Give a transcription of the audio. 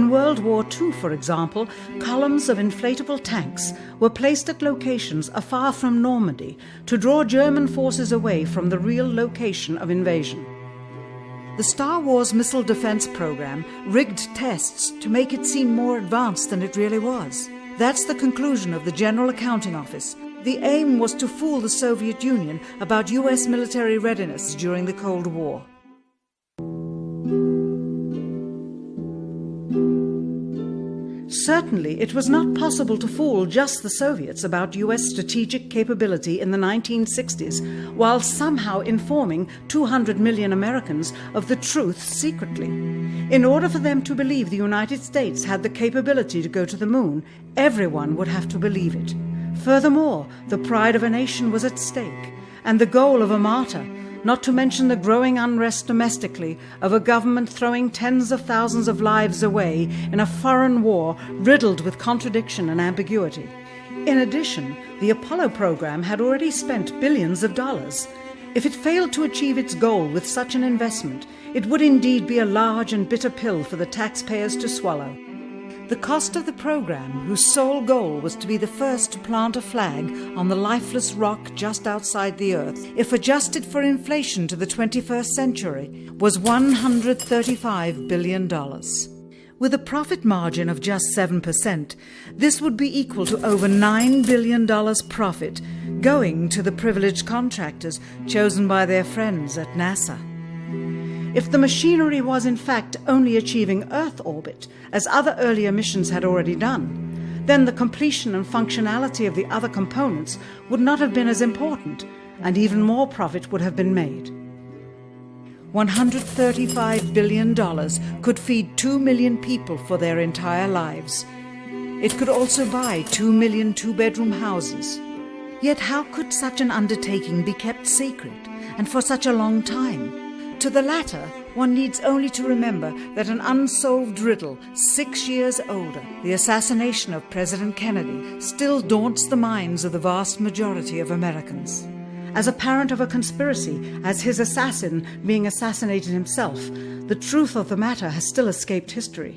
In World War II, for example, columns of inflatable tanks were placed at locations afar from Normandy to draw German forces away from the real location of invasion. The Star Wars missile defense program rigged tests to make it seem more advanced than it really was. That's the conclusion of the General Accounting Office. The aim was to fool the Soviet Union about US military readiness during the Cold War. Certainly, it was not possible to fool just the Soviets about US strategic capability in the 1960s, while somehow informing 200 million Americans of the truth secretly. In order for them to believe the United States had the capability to go to the moon, everyone would have to believe it. Furthermore, the pride of a nation was at stake, and the goal of a martyr, not to mention the growing unrest domestically of a government throwing tens of thousands of lives away in a foreign war riddled with contradiction and ambiguity. In addition, the Apollo program had already spent billions of dollars. If it failed to achieve its goal with such an investment, it would indeed be a large and bitter pill for the taxpayers to swallow. The cost of the program, whose sole goal was to be the first to plant a flag on the lifeless rock just outside the Earth, if adjusted for inflation to the 21st century, was $135 billion. With a profit margin of just 7%, this would be equal to over $9 billion profit going to the privileged contractors chosen by their friends at NASA. If the machinery was in fact only achieving Earth orbit, as other earlier missions had already done, then the completion and functionality of the other components would not have been as important, and even more profit would have been made. $135 billion could feed 2 million people for their entire lives. It could also buy 2 million two-bedroom houses. Yet how could such an undertaking be kept secret, and for such a long time? To the latter, one needs only to remember that an unsolved riddle 6 years older, the assassination of President Kennedy, still daunts the minds of the vast majority of Americans. As apparent of a conspiracy as his assassin being assassinated himself, the truth of the matter has still escaped history.